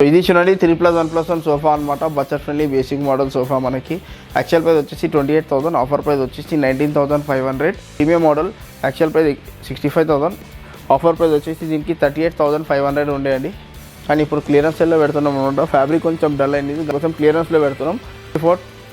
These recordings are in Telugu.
ఇది చూడండి 3+1+1 సోఫా అనమాట. Budget friendly basic model sofa. మనకి యాక్చువల్ ప్రైస్ వచ్చేసి 28,000, ఆఫర్ ప్రైస్ వచ్చేసి 19,500. Premium model actual price 65,000, offer price వచ్చేసి దీనికి 38,500 ఉండేయండి. కానీ ఇప్పుడు క్లియరెన్స్ సేల్లో పెడుతున్నాం అనమాట. ఫ్యాబ్రిక్ కొంచెం డల్ అయింది, దానికోసం క్లియరెన్స్లో పెడుతున్నాం.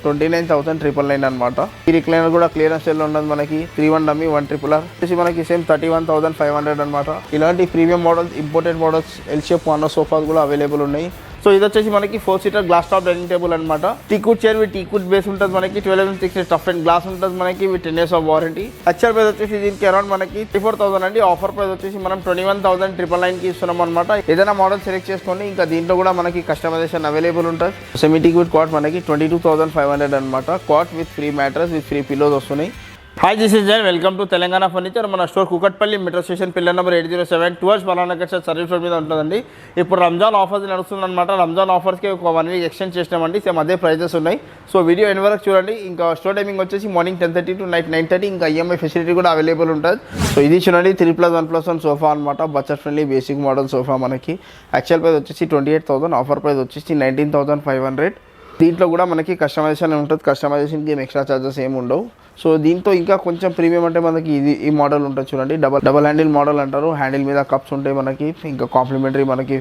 29,999 అనమాట. ఈ రిక్లైనర్ కూడా క్లియరెన్స్ సేల్లో ఉన్నది మనకి. 3/1 డమ్మీ 1 RRR వచ్చేసి మనకి సేమ్ 31,500 అనమాట. ఇలాంటి premium models, imported models, L shape corner sofas కూడా అవైలబుల్ ఉన్నాయి. సో ఇది వచ్చేసి మనకి 4 seater glass top dining table అనమాట. Teakwood chair with teakwood base ఉంటుంది మనకి. 12 టఫ్ అండ్ గ్లాస్ ఉంటుంది మనకి with 10 years of warranty. Actual price వచ్చేసి దీనికి అరౌండ్ మనకి 34,000 అండి. ఆఫర్ ప్రైస్ వచ్చేసి మనం 21,999కి ఇస్తున్నాం అనమాట. ఏదైనా మోడల్ సెలెక్ట్ చేసుకోండి. ఇంకా దీంట్లో కూడా మనకి కస్టమైజేషన్ అవైలబుల్ ఉంటుంది. సెమీ టీకుడ్ కాట్ మనకి 22,500 అనమాట. Cot with free mattress with free pillows వస్తున్నాయి. Hi, this is Jain. Welcome to Telangana furniture. మన store Kukatpally metro station pillar number 807 towards Balanagar service road మీద ఉంటుందండి. ఇప్పుడు రంజాన్ ఆఫర్స్ నడుస్తుందన్నమాట. రంజాన్ ఆఫర్స్కి ఒక 1 week ఎక్స్టెండ్ చేసినామండి. సేమ్ అదే ప్రైజెస్ ఉన్నాయి. సో వీడియో ఎన్ని వరకు చూడండి. ఇంకా స్టోర్ టైమింగ్ వచ్చేసి మార్నింగ్ 10:30 to నైట్ 9:30. ఇంకా ఈఎంఐ ఫెసిలిటీ కూడా అవైలబుల్ ఉంటుంది. సో ఇది చూడండి 3+1+1 సోఫా అనమాట. Budget friendly basic model sofa. మనకి యాక్చువల్ ప్రైస్ వచ్చేసి 28,000, ఆఫర్ ప్రైస్ వచ్చేసి 19,500. దీంట్లో కూడా మనకి కస్టమైజేషన్ ఉంటుంది. కస్టమైజేషన్కి ఏం ఎక్స్ట్రా ఛార్జెస్ ఏమి ఉండవు. సో దీంతో ఇంకా కొంచెం ప్రీమియం అంటే మనకి ఈ మోడల్ ఉంటుంది చూడండి. డబల్ హ్యాండిల్ మోడల్ అంటారు. హ్యాండిల్ మీద కప్స్ ఉంటాయి మనకి. ఇంకా కాంప్లిమెంటరీ మనకి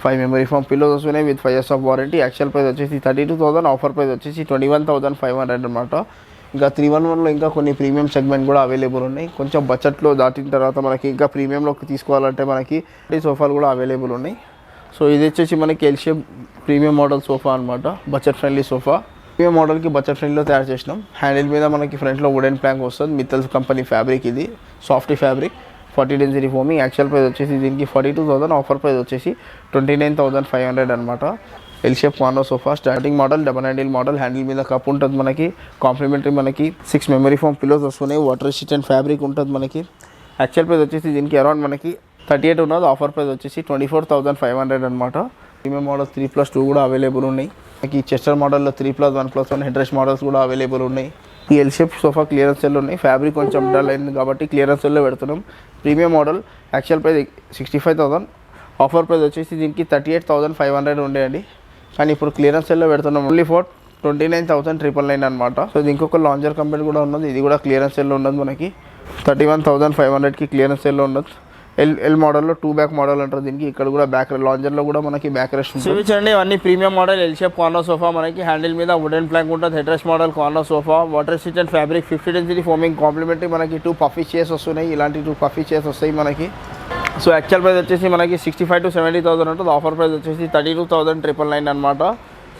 5 మెమరీ ఫోమ్ పిల్లోస్ వస్తున్నాయి with 5 years of warranty. Actual price వచ్చేసి 32,000, ఆఫర్ ప్రైస్ వచ్చేసి 21,500 అనమాట. ఇంకా 311లో ఇంకా కొన్ని ప్రీమియం సెగ్మెంట్ కూడా అవైలబుల్ ఉన్నాయి. కొంచెం బడ్జెట్లో దాటిన తర్వాత మనకి ఇంకా ప్రీమియంలోకి తీసుకోవాలంటే మనకి సోఫాలు కూడా అవైలబుల్ ఉన్నాయి. సో ఇది వచ్చేసి మనకి L shape premium model sofa అనమాట. Budget friendly sofa. ప్రీమియం మోడల్కి బడ్జెట్ ఫ్రెండ్లీలో తయారు చేసినాం. హ్యాండిల్ మీద మనకి ఫ్రంట్లో వుడెన్ ప్లాంక్ వస్తుంది. Mittals company fabric. ఇది soft fabric, 40 density foaming. Actual price వచ్చేసి దీనికి 42,000, ఆఫర్ ప్రైస్ వచ్చేసి 29,500 అనమాట. L shape corner sofa. Starting model double handle model. Handle మీద కప్ ఉంటుంది మనకి. కాంప్లిమెంటరీ మనకి 6 మెమరీ ఫోమ్ పిల్లోస్ వస్తున్నాయి. వాటర్ రెసిస్టెంట్ ఫ్యాబ్రిక్ ఉంటుంది మనకి. యాక్చువల్ ప్రైస్ వచ్చేసి దీనికి అరౌండ్ మనకి 38 ఉన్నది. ఆఫర్ ప్రైస్ వచ్చేసి 24,500 అనమాట. ప్రీమియం మోడల్ 3+2 కూడా అవైలబుల్ ఉన్నాయి. మనకి చెస్టర్ మోడల్లో 3+1+1 హెడ్ రెస్ట్ మోడల్స్ కూడా అవైలబుల్ ఉన్నాయి. ఈ L shape sofa clearance cell ఉన్నాయి. ఫ్యాబ్రిక్ కొంచెం డల్ అయింది కాబట్టి క్లియరెన్స్ సెల్లో పెడుతున్నాం. Premium model actual price 65,000, offer price వచ్చేసి దీనికి 38,500 ఉండేయండి. కానీ ఇప్పుడు క్లియరెన్స్ సెల్లో పెడుతున్నాం ఓన్లీ ఫర్ 29,999 అనమాట. సో ఇది ఇంకొక లాంజర్ కంపెనీ కూడా ఉన్నది. ఇది కూడా క్లియరెన్స్ సెల్లో ఉన్నది మనకి. 31,500కి క్లియరెన్స్ సెల్లో ఉన్నది. ఎల్ మోడల్లో 2 బ్యాక్ మోడల్ అంటారు దీనికి. ఇక్కడ కూడా బ్యాక్ లాంజర్లో కూడా మనకి బ్యాక్ రెస్ట్ ఉంటుంది. చూపించండి ఇవన్నీ premium model L shape corner sofa. మనకి హ్యాండిల్ మీద వుడెన్ ప్లాంక్ ఉంటుంది. Head rest model corner sofa. Water resistant fabric, 50 density foaming. Complimentary మనకి 2 పఫీ చైర్స్ వస్తున్నాయి. ఇలాంటి 2 పఫీ చైర్స్ వస్తాయి మనకి. సో యాక్చువల్ ప్రైస్ వచ్చేసి మనకి 65,000 to 70,000 ఉంటుంది. ఆఫర్ ప్రైస్ వచ్చేసి 32,999 అనమాట.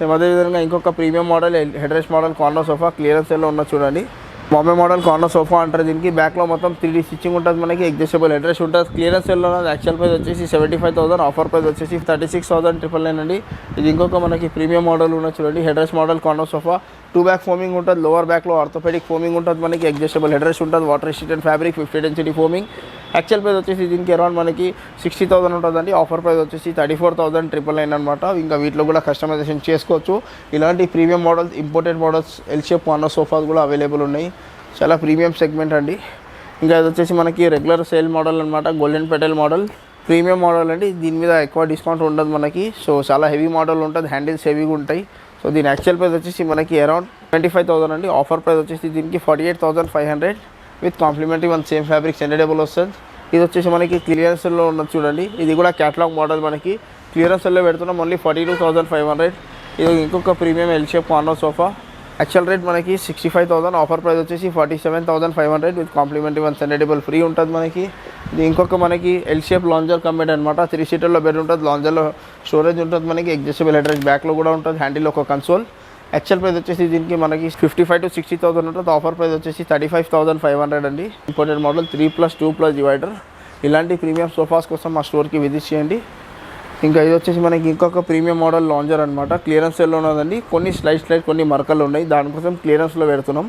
సేమ్ అదేవిధంగా ఇంకొక premium model head rest model corner sofa clearance సేల్లో ఉన్న చూడండి. బాంబే మోడల్ కార్నర్ సోఫా అంటారు దీనికి. బ్యాక్లో మొత్తం 3D స్టిచ్చింగ్ ఉంటుంది మనకి. అడ్జస్టబుల్ హెడ్ రెస్ట్ ఉంటుంది. క్లియరెన్స్ సెల్లో ఉన్నది. యాక్చువల్ ప్రైస్ వచ్చేసి 75,000, ఆఫర్ ప్రైస్ వచ్చేసి 36,999 అండి. ఇది ఇంకొక మనకి ప్రీమియం మోడల్ ఉన్న చూడండి. Head rest model corner sofa. 2 back foaming ఉంటుంది. లోవర్ బ్యాక్లో ఆర్థోపెడిక్ ఫోమింగ్ ఉంటుంది మనకి. అడ్జస్టబుల్ హెడ్ రెస్ట్ ఉంటుంది. Water resistant fabric, 50 density foaming. Actual price వచ్చేసి దీనికి అరౌండ్ మనకి 60,000 ఉంటుందండి. ఆఫర్ ప్రైస్ వచ్చేసి 34,999 అనమాట. ఇంకా వీటిలో కూడా కస్టమైజేషన్ చేసుకోవచ్చు. ఇలాంటి premium models, imported models, L shape corner sofas కూడా అవైలబుల్ ఉన్నాయి. చాలా ప్రీమియం సెగ్మెంట్ అండి. ఇంకా ఇది వచ్చేసి మనకి రెగ్యులర్ సేల్ మోడల్ అనమాట. Golden petal model premium model అండి. దీని మీద ఎక్కువ డిస్కౌంట్ ఉండదు మనకి. సో చాలా హెవీ మోడల్ ఉంటుంది. హ్యాండిల్స్ హెవీగా ఉంటాయి. సో దీని యాక్చువల్ ప్రైస్ వచ్చేసి మనకి అరౌండ్ 25,000 అండి. ఆఫర్ ప్రైస్ వచ్చేసి దీనికి 48,500 విత్ కాంప్లిమెంటరీ 1 సేమ్ ఫ్యాబ్రిక్ సెండేబుల్ వస్తుంది. ఇది వచ్చేసి మనకి క్లియరెన్స్లో ఉన్నది చూడండి. ఇది కూడా క్యాటలాగ్ మోడల్ మనకి. క్లియరెన్స్లో పెడుతున్నాం ఓన్లీ 42,500. ఇది ఇంకొక premium L shape corner sofa. Actual rate మనకి 65,000, ఆఫర్ ప్రైస్ వచ్చేసి 47,500 విత్ కాంప్లిమెంటరీ 1 సెండేబుల్ ఫ్రీ ఉంటుంది మనకి. ఇది ఇంకొక మనకి ఎల్ షేప్ లాంజర్ కంబైన్ అనమాట. 3 సీటర్లో బెడ్ ఉంటుంది. లాంజర్లో స్టోరేజ్ ఉంటుంది మనకి. అడ్జస్టబుల్ హెడ్ రెస్ట్ బ్యాక్లో కూడా ఉంటుంది. హ్యాండిల్ ఒక కన్సోల్. యాక్చువల్ ప్రైస్ వచ్చేసి దీనికి మనకి 55,000 to 60,000 ఉంటుంది. ఆఫర్ ప్రైస్ వచ్చేసి 35,500 అండి. Imported model 3+2+ divider. ఇలాంటి ప్రీమియం సోఫాస్ కోసం మా స్టోర్కి విజిట్ చేయండి. ఇంకా ఇది వచ్చేసి మనకి ఇంకొక ప్రీమియం మోడల్ లాంజర్ అనమాట. క్లియరెన్స్ సెల్లో ఉన్నదండి. కొన్ని స్లైడ్ కొన్ని మరకలు ఉన్నాయి. దానికోసం క్లియరెన్స్లో పెడుతున్నాం.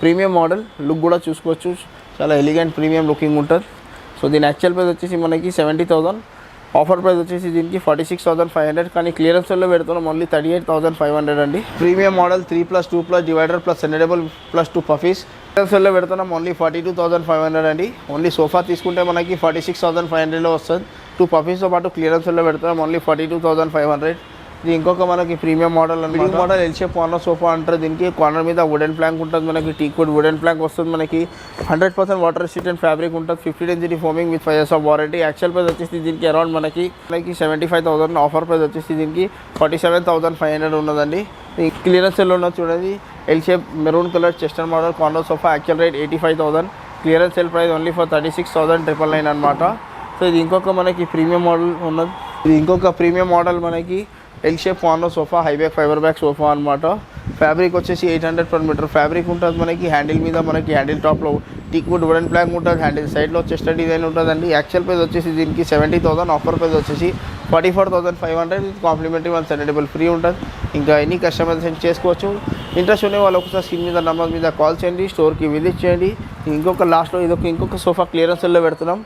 ప్రీమియం మోడల్ లుక్ కూడా చూసుకోవచ్చు. చాలా ఎలిగెంట్ ప్రీమియం లుకింగ్ ఉంటుంది. సో దీని యాక్చువల్ ప్రైస్ వచ్చేసి మనకి 70,000, ఆఫర్ ప్రైస్ వచ్చేసి దీనికి 46,500, కానీ క్లియరెన్స్ సేల్లో పెడుతున్నాం ఓన్లీ 38,500 అండి. Premium model 3+2+ divider plus enable plus 2 puffies clearance సేల్లో పెడుతున్నాం ఓన్లీ 42,500 అండి. ఓన్లీ సోఫా తీసుకుంటే మనకి 46,500లో వస్తుంది. 2 పఫీస్తో పాటు క్లియరెన్స్ సేల్లో పెడుతున్నాం ఓన్లీ 42,500. ఇది ఇంకొక మనకి ప్రీమియం మోడల్ అండి. Model L shape corner sofa అంటారు. దీనికి కార్నర్ మీద వుడెన్ ప్లాంక్ ఉంటుంది, మనకి టీక్వుడ్ వుడెన్ ప్లాంక్ వస్తుంది. మనకి 100% వాటర్ రెసిస్టెంట్ ఫ్యాబ్రిక్ ఉంటుంది. 50 density foaming with 5 years of warranty. Actual price వచ్చేసి దీనికి అరౌండ్ మనకి 75,000, ఆఫర్ ప్రైస్ వచ్చేసి దీనికి 47,500 ఉన్నదండి. క్లియరెన్స్ సెల్ ఉన్నది చూడండి. L shape maroon colour Chester model corner sofa, actual rate 85,000, clearance cell price only for 36,999 అనమాట. సో ఇది ఇంకొక మనకి ప్రీమియం మోడల్ ఉన్నది. ఇది ఇంకొక ప్రీమియం మోడల్ మనకి L shape corner sofa, high back fibre back sofa అనమాట. ఫ్యాబ్రిక్ వచ్చేసి 800 per meter ఫ్యాబ్రిక్ ఉంటుంది. మనకి హ్యాండిల్ మీద మనకి హ్యాండిల్ టాప్లో టీక్వుడ్ వుడెన్ ప్లాంక్ ఉంటుంది. హ్యాండిల్ సైడ్లో చెస్టర్ డిజైన్ ఉంటుందండి. యాక్చువల్ ప్రైస్ వచ్చేసి దీనికి 70,000, ఆఫర్ ప్రైస్ వచ్చేసి 44,500. ఇది కాంప్లిమెంటరీ 1 సెండబుల్ ఫ్రీ ఉంటుంది. ఇంకా ఎన్ని కస్టమైజేషన్ చేసుకోవచ్చు. ఇంట్రెస్ట్ ఉండే వాళ్ళు ఒకసారి స్క్రీన్ మీద నెంబర్ మీద కాల్ చేయండి, స్టోర్కి విజిట్ చేయండి. ఇంకొక లాస్ట్లో ఇంకొక సోఫా క్లియరెన్స్ సెల్లో పెడుతున్నాం.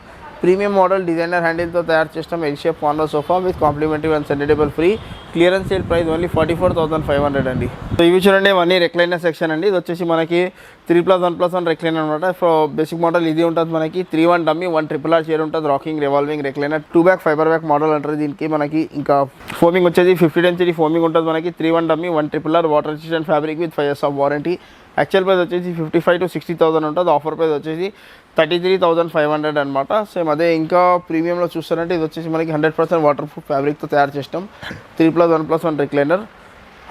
ప్రీమియం మోడల్ డిజైనర్ హ్యాండిల్తో తయారు చేస్తాం. L shape corner sofa with complimentary 1 centre table free. Clearance sale price only 44,500 అండి. సో ఇవి చూడండి, ఇవన్నీ రెక్లైనర్ సెక్షన్ అండి. ఇది వచ్చేసి మనకి 3+1+1 రెక్లైనర్ అనమాట. సో బేసిక్ మోడల్ ఇది ఉంటుంది. మనకి 3-1 డమ్మీ 1 RRR చైర్ ఉంటుంది. Rocking revolving recliner 2 back fibre back model అంటారు దీనికి. మనకి ఇంకా ఫోమింగ్ వచ్చేసి 50 డెన్సిటీ ఫోమింగ్ ఉంటుంది. మనకి 3-1 dummy 1 RRR water resistant fabric with 5 years of warranty. Actual price వచ్చేసి 55,000 to 60,000 ఉంటుంది. ఆఫర్ ప్రైస్ వచ్చేసి 33,500 అనమాట. సేమ్ అదే ఇంకా ప్రీమియంలో చూస్తారంటే ఇది వచ్చేసి మనకి 100% వాటర్ ప్రూఫ్ ఫ్యాబ్రిక్తో తయారు చేస్తాం. 3+1+1 రెక్లైనర్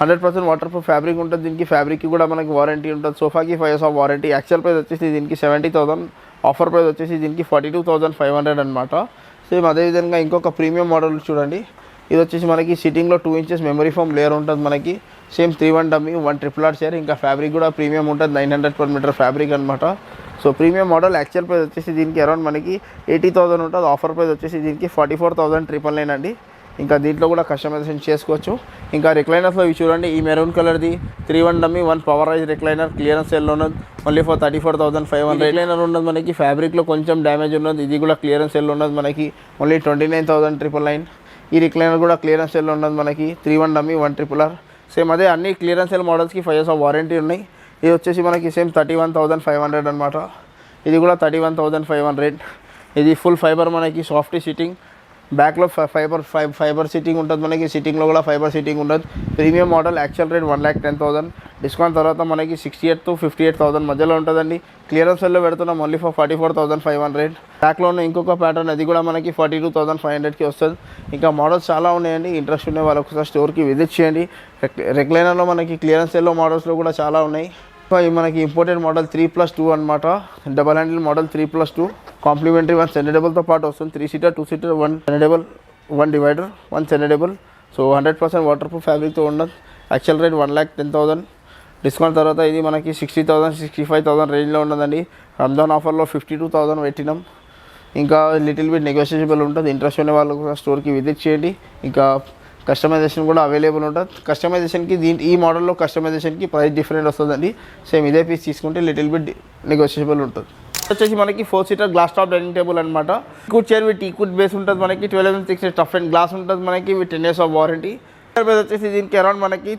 100% వాటర్ ప్రూఫ్ ఫ్యాబ్రిక్ ఉంటుంది. దీనికి ఫ్యాబ్రిక్కి కూడా మనకి వారంటీ ఉంటుంది. సోఫాకి 5 years of warranty. Actual price వచ్చేసి దీనికి 70,000, ఆఫర్ ప్రైస్ వచ్చేసి దీనికి 42,500 అనమాట. సేమ్ అదేవిధంగా ఇంకొక ప్రీమియం మోడల్ చూడండి. ఇది వచ్చేసి మనకి సిట్టింగ్లో 2 inches మెమరీ ఫోమ్ లేయర్ ఉంటుంది. మనకి సేమ్ 3-1 డమ్మీ 1 RRR చైర్. ఇంకా ఫ్యాబ్రిక్ కూడా ప్రీమియం ఉంటుంది. 900 per meter ఫ్యాబ్రిక్ అనమాట. So premium model actual price వచ్చేసి దీనికి అరౌండ్ మనకి 80,000 ఉంటుంది. ఆఫర్ ప్రైస్ వచ్చేసి దీనికి 44,999 అండి. ఇంకా దీంట్లో కూడా కస్టమైజేషన్ చేసుకోవచ్చు. ఇంకా రిక్లైనర్స్లో ఇవి చూడండి. ఈ మెరూన్ కలర్ది 3-1 డమ్మీ 1 పవరైజ్ రిక్లైనర్ క్లియరెన్స్ సేల్లో ఉన్నది ఓన్లీ ఫర్ 34,500. రిక్లైనర్ ఉన్నది మనకి ఫ్యాబ్రిక్లో కొంచెం డ్యామేజ్ ఉన్నది. ఇది కూడా క్లియరెన్స్ సేల్లో ఉన్నది మనకి ఓన్లీ 29,999. ఈ రిక్లైనర్ కూడా క్లియరెన్స్ సేల్లో ఉన్నది మనకి 3-1 డమ్మీ 1 RRR. సేమ్ అదే అన్ని క్లియరెన్స్ సేల్ మోడల్స్కి 5 years ఆఫ్ వారంటీ ఉన్నాయి. ఇది వచ్చేసి మనకి సేమ్ 31,500 అనమాట. ఇది కూడా 31,500. ఇది ఫుల్ ఫైబర్ మనకి సాఫ్ట్ సిట్టింగ్, బ్యాక్లో ఫైబర్ సిట్టింగ్ ఉంటుంది. మనకి సిట్టింగ్లో కూడా ఫైబర్ సిట్టింగ్ ఉంటుంది. Premium model actual rate 1,10,000. Discount తర్వాత మనకి 68,000 to 58,000 మధ్యలో ఉంటుందండి. క్లియరెన్స్ సెల్లో పెడుతున్నాం ఓన్లీ ఫర్ 44,500. బ్యాక్లో ఉన్న ఇంకొక ప్యాటర్న్ అది కూడా మనకి 42,500కి వస్తుంది. ఇంకా మోడల్స్ చాలా ఉన్నాయండి. ఇంట్రెస్ట్ ఉండే వాళ్ళు ఒకసారి స్టోర్కి విజిట్ చేయండి. రెగ్యులర్లో మనకి క్లియరెన్స్ సెల్లో మోడల్స్లో కూడా చాలా ఉన్నాయి. ఇవి మనకి ఇంపోర్టెడ్ మోడల్ 3+2 అనమాట. డబల్ హ్యాండిల్ మోడల్ 3+2 కాంప్లిమెంటరీ 1 సెండబుల్తో పాటు వస్తుంది. 3 seater 2 seater 1 centre table 1 divider 1 centre table. So 100% waterproof ఫ్యాబ్రిక్తో ఉన్నది. Actual rate 1,10,000. డిస్కౌంట్ తర్వాత ఇది మనకి 60,000 65,000 రేంజ్లో ఉన్నదండి. రంజాన్ ఆఫర్లో 52,000 పెట్టినాం. ఇంకా లిటిల్ బిట్ నెగోషియబుల్ ఉంటుంది. ఇంట్రెస్ట్ ఉన్న వాళ్ళు స్టోర్కి విజిట్ చేయండి. ఇంకా కస్టమైజేషన్ కూడా అవైలబుల్ ఉంటుంది. కస్టమైజేషన్కి ఈ మోడల్లో కస్టమైజేషన్కి ప్రైస్ డిఫరెంట్ వస్తుందండి. సేమ్ ఇదే పీస్ తీసుకుంటే లిటిల్ బిట్ నెగోషియబుల్ ఉంటుంది. వచ్చేసి మనకి 4 seater glass top dining table అనమాట. Teakwood chair with teakwood base ఉంటుంది. మనకి 12 mm thick tough and glass ఉంటుంది. మనకి with 10 years of warranty. Price వచ్చేసి దీనికి అరౌండ్ మనకి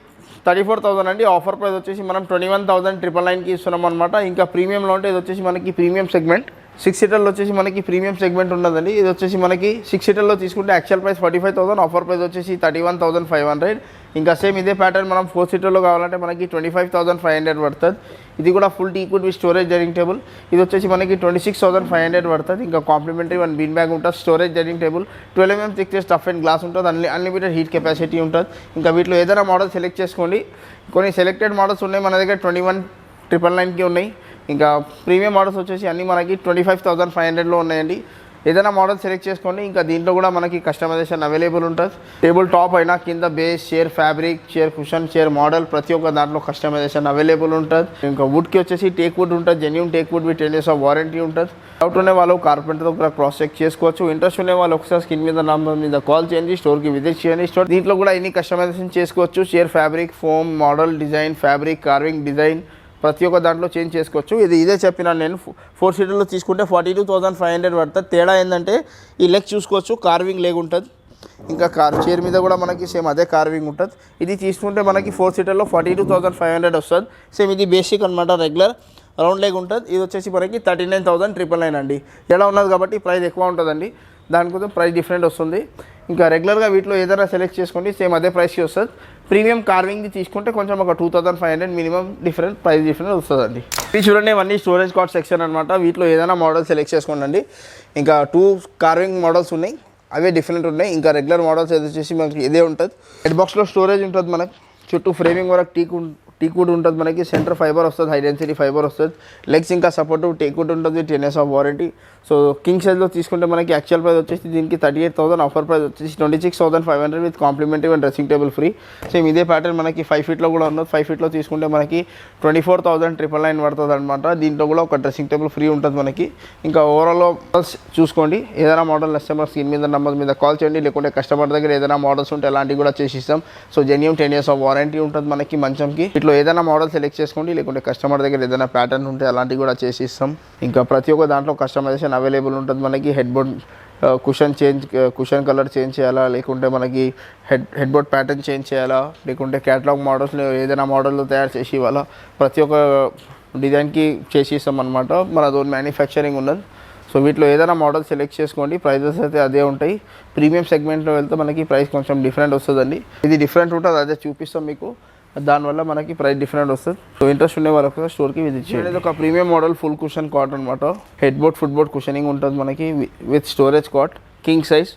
34,000 అండి. ఆఫర్ ప్రైస్ వచ్చేసి మనం 21,999కి ఇస్తున్నాం అనమాట. ఇంకా ప్రీమియంలో ఉంటే ఇది వచ్చేసి మనకి ప్రీమియం సెగ్మెంట్ 6 seaterలో వచ్చేసి మనకి ప్రీమియం సెగ్మెంట్ ఉన్నదండి. ఇది వచ్చేసి మనకి 6 seaterలో తీసుకుంటే యాక్చువల్ ప్రైస్ 45,000, ఆఫర్ ప్రైస్ వచ్చేసి 31,500. ఇంకా సేమ్ ఇదే ప్యాటర్న్ మనం 4 seaterలో కావాలంటే మనకి 25,500 పడుతుంది. ఇది కూడా full teakwood with storage dining table. ఇది వచ్చేసి మనకి 26,500 పడుతుంది. ఇంకా కాంప్లిమెంటరీ 1 బీన్ బ్యాగ్ ఉంటుంది. Storage dining table 12 mm thick tough and glass ఉంటుంది. అన్లిమిటెడ్ హీట్ కెపాసిటీ ఉంటుంది. ఇంకా వీటిలో ఏదైనా మోడల్ సెలెక్ట్ చేసుకోండి. కొన్ని సెలెక్టెడ్ మోడల్స్ ఉన్నాయి మన దగ్గర. 21,999కి ఉన్నాయి. ఇంకా ప్రీమియం మోడల్స్ వచ్చేసి అన్నీ మనకి 25,500లో ఉన్నాయండి. ఏదైనా మోడల్ సెలెక్ట్ చేసుకోండి. ఇంకా దీంట్లో కూడా మనకి కస్టమైజేషన్ అవైలబుల్ ఉంటుంది. టేబుల్ టాప్ అయినా కింద base, chair fabric, chair cushion, chair model ప్రతి ఒక్క దాంట్లో కస్టమైజేషన్ అవైలబుల్ ఉంటుంది. ఇంకా వుడ్కి వచ్చేసి టేక్ వుడ్ ఉంటుంది. Genuine teak wood with 10 years of warranty ఉంటుంది. డౌట్ ఉండే వాళ్ళు కార్పెంటర్ దగ్గర క్రాస్ చెక్ చేసుకోవచ్చు. ఇంట్రెస్ట్ ఉండే వాళ్ళు ఒకసారి స్క్రీన్ మీద నంబర్ మీద కాల్ చేయండి. స్టోర్కి విజిట్ చేయండి. స్టోర్ దీంట్లో కూడా ఎన్ని కస్టమైజేషన్ చేసుకోవచ్చు. Chair fabric, foam, model, design, fabric, carving design, ప్రతి ఒక్క దాంట్లో చేంజ్ చేసుకోవచ్చు. ఇదే చెప్పినాను నేను. 4 సీటర్లో తీసుకుంటే 42,500 పడుతుంది. తేడా ఏంటంటే ఈ లెగ్ చూసుకోవచ్చు, కార్వింగ్ లెగ్ ఉంటుంది. ఇంకా చైర్ మీద కూడా మనకి సేమ్ అదే కార్వింగ్ ఉంటుంది. ఇది తీసుకుంటే మనకి 4 సీటర్లో 42,500 వస్తుంది. సేమ్ ఇది బేసిక్ అనమాట, రెగ్యులర్ రౌండ్ లెగ్ ఉంటుంది. ఇది వచ్చేసి మనకి 39,999 అండి. ఎలా ఉన్నది కాబట్టి ప్రైస్ ఎక్కువ ఉంటుందండి, దానికోసం ప్రైస్ డిఫరెంట్ వస్తుంది. ఇంకా రెగ్యులర్గా వీటిలో ఏదైనా సెలెక్ట్ చేసుకోండి, సేమ్ అదే ప్రైస్కి వస్తుంది. ప్రీమియం కార్వింగ్ది తీసుకుంటే కొంచెం ఒక 2,500 మినిమం ప్రైస్ డిఫరెంట్ వస్తుందండి. ఇది చూడండి, ఇవన్నీ స్టోరేజ్ కార్డ్ సెక్షన్ అనమాట. వీటిలో ఏదైనా మోడల్ సెలెక్ట్ చేసుకోండి. ఇంకా 2 కార్వింగ్ మోడల్స్ ఉన్నాయి, అవే డిఫరెంట్ ఉన్నాయి. ఇంకా రెగ్యులర్ మోడల్స్ ఏది వచ్చేసి మనకి ఇదే ఉంటుంది. హెడ్ బాక్స్లో స్టోరేజ్ ఉంటుంది, మనకి చుట్టూ ఫ్రేమింగ్ వరకు టీక్వుడ్ ఉంటుంది. మనకి సెంటర్ ఫైబర్ వస్తుంది, హై డెన్సిటీ ఫైబర్ వస్తుంది. లెగ్స్ ఇంకా సపోర్టివ్ టీక్వుడ్ ఉంటుంది, 10 years of warranty. So king సైజ్లో తీసుకుంటే మనకి యాక్చువల్ ప్రైస్ వచ్చేసి దీనికి 38,000, ఆఫర్ ప్రైస్ వచ్చేసి 26,500 with complimentary and dressing table free. Same ఇదే ప్యాటర్న్ మనకి 5 ఫీట్లో కూడా ఉన్నది. 5 ఫీట్లో తీసుకుంటే మనకి 24,999 పడుతుంది అనమాట. దీంట్లో కూడా ఒక డ్రెస్సింగ్ టేబుల్ ఫ్రీ ఉంటుంది మనకి. ఇంకా ఓవరాల్ చూసుకోండి, ఏదైనా మోడల్ నచ్చితే స్క్రీన్ మీద నెంబర్ మీద కాల్ చేయండి, లేకుంటే కస్టమర్ దగ్గర ఏదైనా మోడల్స్ ఉంటే అలాంటివి కూడా చేసి ఇస్తాం. So genuine 10 years of warranty ఉంటుంది మనకి మంచంకి. ఇట్లా ఏదైనా మోడల్ సెలెక్ట్ చేసుకోండి, లేకుంటే కస్టమర్ దగ్గర ఏదైనా ప్యాటర్న్ ఉంటే అలాంటివి కూడా చేసి ఇస్తాం. ఇంకా ప్రతి ఒక్క దాంట్లో కస్టమైజేషన్ అవైలబుల్ ఉంటుంది మనకి. Head board cushion colour change చేయాలా, లేకుంటే మనకి హెడ్ బోర్డ్ ప్యాటర్న్ చేంజ్ చేయాలా, లేకుంటే క్యాటలాగ్ మోడల్స్లో ఏదైనా మోడల్లో తయారు చేసి ఇవ్వాలా, ప్రతి ఒక్క డిజైన్కి చేసి ఇస్తాం అనమాట. మన ఓన్ మ్యానుఫ్యాక్చరింగ్ ఉన్నది. సో వీటిలో ఏదైనా మోడల్ సెలెక్ట్ చేసుకోండి, ప్రైజెస్ అయితే అదే ఉంటాయి. ప్రీమియం సెగ్మెంట్లో వెళ్తే మనకి ప్రైస్ కొంచెం డిఫరెంట్ వస్తుందండి. ఇది డిఫరెంట్ ఉంటుంది, అదే చూపిస్తాం మీకు. దానివల్ల మనకి ప్రైస్ డిఫరెంట్ వస్తుంది. సో ఇంట్రెస్ట్ ఉండే వాళ్ళకి స్టోర్కి విజిట్ చేయండి. ఇది ఒక premium model full cushion cot అనమాట. Headboard footboard cushioning ఉంటుంది మనకి with storage cot, king size.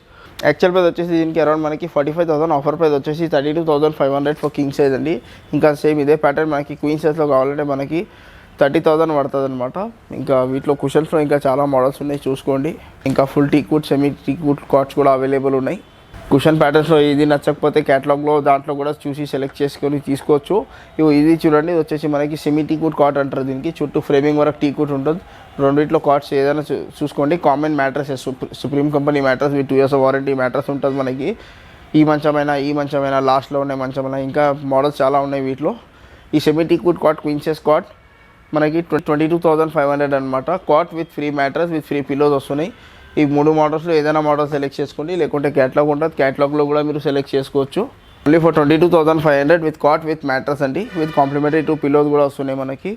Actual price వచ్చేసి దీనికి అరౌండ్ మనకి 45,000, ఆఫర్ ప్రైస్ వచ్చేసి 32,500 ఫర్ కింగ్ సైజ్ అండి. ఇంకా సేమ్ ఇదే ప్యాటర్న్ మనకి క్వీన్ సైజ్లో కావాలంటే మనకి 30,000 పడుతుంది అనమాట. ఇంకా వీటిలో కుషన్స్లో ఇంకా చాలా మోడల్స్ ఉన్నాయి, చూసుకోండి. ఇంకా full teakwood, semi teakwood cots కూడా అవైలబుల్ ఉన్నాయి. కుషన్ ప్యాటర్న్స్లో ఇది నచ్చకపోతే క్యాటలాగ్లో దాంట్లో కూడా చూసి సెలెక్ట్ చేసుకొని తీసుకోవచ్చు. ఇది చూడండి, ఇది వచ్చేసి మనకి సెమీ టీక్వుడ్ కాట్ అంటారు. దీనికి చుట్టూ ఫ్రేమింగ్ వరకు టీక్వుడ్ ఉంటుంది. రెండిట్లో కాట్స్ ఏదైనా చూసుకోండి. Common mattress, supreme company mattress with 2 years of warranty mattress ఉంటుంది మనకి. ఈ మంచమైనా లాస్ట్లో ఉండే మంచమైనా ఇంకా మోడల్స్ చాలా ఉన్నాయి వీటిలో. ఈ semi teakwood cot queen size cot మనకి 22,500 అనమాట. Cot with free mattress with free pillows వస్తున్నాయి. ఈ 3 మోడల్స్లో ఏదైనా మోడల్ సెలెక్ట్ చేసుకోండి, లేకుంటే క్యాటలాగ్ ఉంటుంది, క్యాటలాగ్లో కూడా మీరు సెలెక్ట్ చేసుకోవచ్చు. Only for 22,500 with cot with mattress అండి, విత్ కాంప్లిమెంటరీ 2 పిల్లోస్ కూడా వస్తున్నాయి మనకి.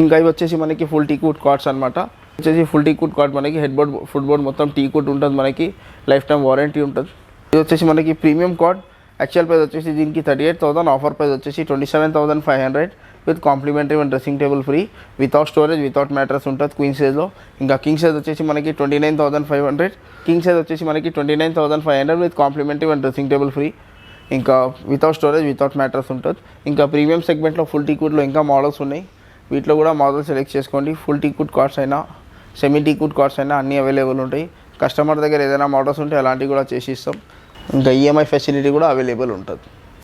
ఇంకా ఇవి వచ్చేసి మనకి ఫుల్ టీక్వుడ్ కాట్స్ అనమాట. వచ్చేసి ఫుల్ టీక్వుడ్ కాట్ మనకి హెడ్ బోర్డ్ ఫుట్ బోర్డ్ మొత్తం టీక్వుడ్ ఉంటుంది మనకి, లైఫ్ టైం వారంటీ ఉంటుంది. ఇది వచ్చేసి మనకి ప్రీమియం కాట్. యాక్చువల్ ప్రైస్ వచ్చేసి దీనికి 38,000, ఆఫర్ ప్రైస్ వచ్చేసి 27,500 with complimentary and dressing table free, without storage, without mattress ఉంటుంది క్వీన్ సైజ్లో. ఇంకా కింగ్ సైజ్ వచ్చేసి మనకి 29,500. కింగ్ సైజ్ వచ్చేసి మనకి 29,500 with complimentary and dressing table free. ఇంకా వితౌట్ స్టోరేజ్, వితౌట్ మ్యాట్రస్ ఉంటుంది. ఇంకా ప్రీమియం సెగ్మెంట్లో ఫుల్ టీక్వుడ్లో ఇంకా మోడల్స్ ఉన్నాయి. వీటిలో కూడా మోడల్ సెలెక్ట్ చేసుకోండి. ఫుల్ టీక్వుడ్ కార్డ్స్ అయినా, సెమీ టీక్వుడ్ కార్డ్స్ అయినా అన్నీ అవైలబుల్ ఉంటాయి. కస్టమర్ దగ్గర ఏదైనా మోడల్స్ ఉంటే అలాంటివి కూడా చేసి ఇస్తాం. ఇంకా ఈఎంఐ ఫెసిలిటీ కూడా అవైలబుల్ ఉంటుంది.